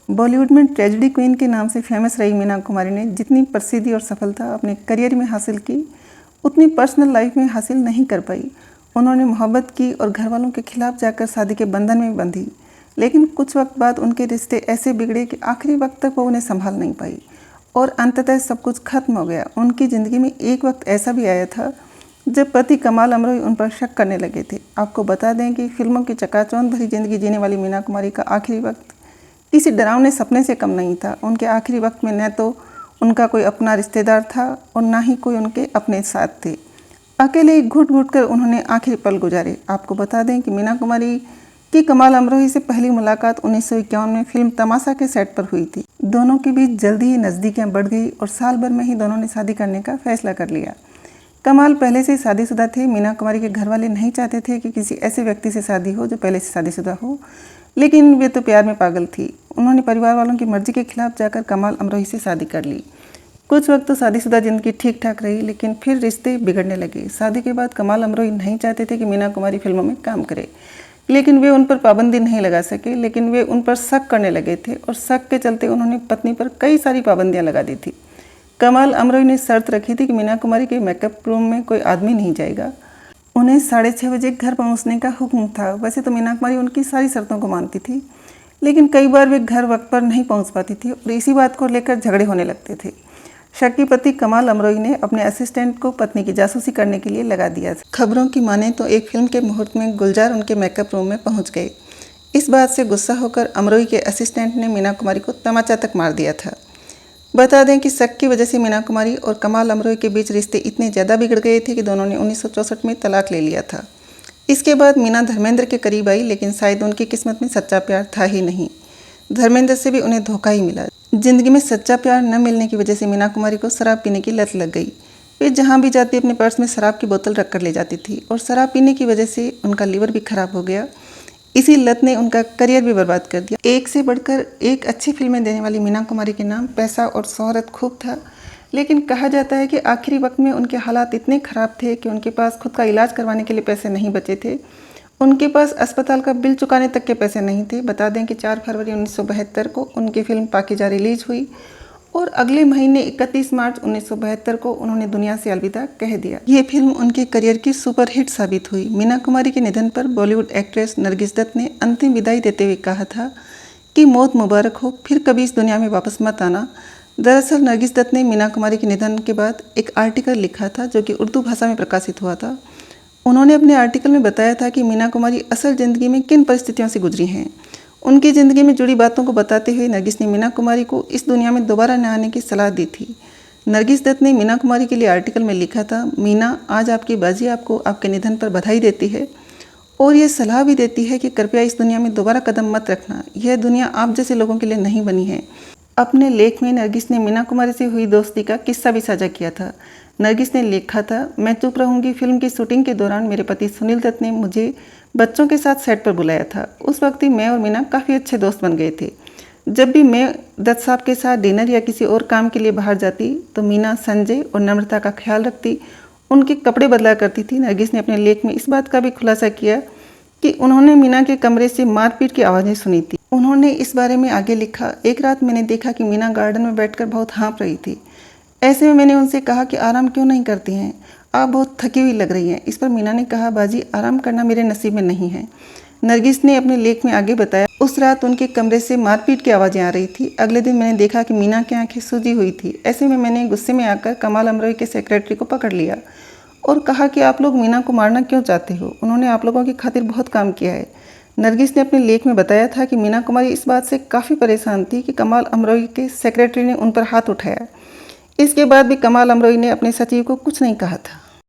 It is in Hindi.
बॉलीवुड में ट्रेजेडी क्वीन के नाम से फेमस रही मीना कुमारी ने जितनी प्रसिद्धि और सफलता अपने करियर में हासिल की, उतनी पर्सनल लाइफ में हासिल नहीं कर पाई। उन्होंने मोहब्बत की और घर वालों के खिलाफ जाकर शादी के बंधन में बंधी, लेकिन कुछ वक्त बाद उनके रिश्ते ऐसे बिगड़े कि आखिरी वक्त तक वो उन्हें संभाल नहीं पाई और अंततः सब कुछ खत्म हो गया। उनकी ज़िंदगी में एक वक्त ऐसा भी आया था जब पति कमाल अमरोही उन पर शक करने लगे थे। आपको बता दें कि फिल्मों की चकाचौंध भरी जिंदगी जीने वाली मीना कुमारी का आखिरी वक्त किसी डरावने सपने से कम नहीं था। उनके आखिरी वक्त में न तो उनका कोई अपना रिश्तेदार था और ना ही कोई उनके अपने साथ थे। अकेले घुट घुट कर उन्होंने आखिरी पल गुजारे। आपको बता दें कि मीना कुमारी की कमाल अमरोही से पहली मुलाकात 1951 में फिल्म तमाशा के सेट पर हुई थी। दोनों के बीच जल्दी ही नज़दीकियाँ बढ़ गई और साल भर में ही दोनों ने शादी करने का फैसला कर लिया। कमाल पहले से शादीशुदा थे। मीना कुमारी के घर वाले नहीं चाहते थे कि किसी ऐसे व्यक्ति से शादी हो जो पहले से शादीशुदा हो, लेकिन वे तो प्यार में पागल थी। उन्होंने परिवार वालों की मर्जी के खिलाफ जाकर कमाल अमरोही से शादी कर ली। कुछ वक्त तो शादीशुदा जिंदगी ठीक ठाक रही, लेकिन फिर रिश्ते बिगड़ने लगे। शादी के बाद कमाल अमरोही नहीं चाहते थे कि मीना कुमारी फिल्मों में काम करे, लेकिन वे उन पर पाबंदी नहीं लगा सके। लेकिन वे उन पर शक करने लगे थे और शक के चलते उन्होंने पत्नी पर कई सारी पाबंदियां लगा दी थी। कमाल अमरोही ने शर्त रखी थी कि मीना कुमारी के मेकअप रूम में कोई आदमी नहीं जाएगा। उन्हें 6:30 बजे घर पहुंचने का हुक्म था। वैसे तो मीना कुमारी उनकी सारी शर्तों को मानती थी, लेकिन कई बार वे घर वक्त पर नहीं पहुंच पाती थी और इसी बात को लेकर झगड़े होने लगते थे। शक के पति कमाल अमरोही ने अपने असिस्टेंट को पत्नी की जासूसी करने के लिए लगा दिया। खबरों की माने तो एक फिल्म के मुहूर्त में गुलजार उनके मेकअप रूम में पहुँच गए। इस बात से गुस्सा होकर अमरोही के असिस्टेंट ने मीना कुमारी को तमाचा तक मार दिया था। बता दें कि शक की वजह से मीना कुमारी और कमाल अमरोही के बीच रिश्ते इतने ज़्यादा बिगड़ गए थे कि दोनों ने 1964 में तलाक ले लिया था। इसके बाद मीना धर्मेंद्र के करीब आई, लेकिन शायद उनकी किस्मत में सच्चा प्यार था ही नहीं। धर्मेंद्र से भी उन्हें धोखा ही मिला। जिंदगी में सच्चा प्यार न मिलने की वजह से मीना कुमारी को शराब पीने की लत लग गई। वे जहाँ भी जाती अपने पर्स में शराब की बोतल रख कर ले जाती थी और शराब पीने की वजह से उनका लीवर भी खराब हो गया। इसी लत ने उनका करियर भी बर्बाद कर दिया। एक से बढ़कर एक अच्छी फिल्में देने वाली मीना कुमारी के नाम पैसा और शोहरत खूब था, लेकिन कहा जाता है कि आखिरी वक्त में उनके हालात इतने ख़राब थे कि उनके पास खुद का इलाज करवाने के लिए पैसे नहीं बचे थे। उनके पास अस्पताल का बिल चुकाने तक के पैसे नहीं थे। बता दें कि 4 फरवरी 1972 को उनकी फिल्म पाकीज़ा रिलीज हुई और अगले महीने 31 मार्च 1972 को उन्होंने दुनिया से अलविदा कह दिया। ये फिल्म उनके करियर की सुपरहिट साबित हुई। मीना कुमारी के निधन पर बॉलीवुड एक्ट्रेस नरगिस दत्त ने अंतिम विदाई देते हुए कहा था कि मौत मुबारक हो, फिर कभी इस दुनिया में वापस मत आना। दरअसल नरगिस दत्त ने मीना कुमारी के निधन के बाद एक आर्टिकल लिखा था जो कि उर्दू भाषा में प्रकाशित हुआ था। उन्होंने अपने आर्टिकल में बताया था कि मीना कुमारी असल ज़िंदगी में किन परिस्थितियों से गुजरी हैं। उनकी ज़िंदगी में जुड़ी बातों को बताते हुए नरगिस ने मीना कुमारी को इस दुनिया में दोबारा न आने की सलाह दी थी। नरगिस दत्त ने मीना कुमारी के लिए आर्टिकल में लिखा था, मीना, आज आपकी बाजी आपको आपके निधन पर बधाई देती है और ये सलाह भी देती है कि कृपया इस दुनिया में दोबारा कदम मत रखना। यह दुनिया आप जैसे लोगों के लिए नहीं बनी है। अपने लेख में नरगिस ने मीना कुमारी से हुई दोस्ती का किस्सा भी साझा किया था। नरगिस ने लिखा था, मैं चुप रहूंगी फिल्म की शूटिंग के दौरान मेरे पति सुनील दत्त ने मुझे बच्चों के साथ सेट पर बुलाया था। उस वक्त ही मैं और मीना काफ़ी अच्छे दोस्त बन गए थे। जब भी मैं दत्त साहब के साथ डिनर या किसी और काम के लिए बाहर जाती तो मीना संजय और नम्रता का ख्याल रखती, उनके कपड़े बदला करती थी। नरगिस ने अपने लेख में इस बात का भी खुलासा किया कि उन्होंने मीना के कमरे से मारपीट की आवाज़ें सुनी थी। उन्होंने इस बारे में आगे लिखा, एक रात मैंने देखा कि मीना गार्डन में बैठकर बहुत हाँफ रही थी। ऐसे में मैंने उनसे कहा कि आराम क्यों नहीं करती हैं, आप बहुत थकी हुई लग रही हैं। इस पर मीना ने कहा, बाजी, आराम करना मेरे नसीब में नहीं है। नरगिस ने अपने लेख में आगे बताया, उस रात उनके कमरे से मारपीट की आवाज़ें आ रही थी। अगले दिन मैंने देखा कि मीना की आंखें सूजी हुई थी। ऐसे में मैंने गुस्से में आकर कमाल अमरोही के सेक्रेटरी को पकड़ लिया और कहा कि आप लोग मीना को मारना क्यों चाहते हो, उन्होंने आप लोगों की खातिर बहुत काम किया है। नरगिस ने अपने लेख में बताया था कि मीना कुमारी इस बात से काफ़ी परेशान थी कि कमाल अमरोही के सेक्रेटरी ने उन पर हाथ उठाया। इसके बाद भी कमाल अमरोही ने अपने सचिव को कुछ नहीं कहा था।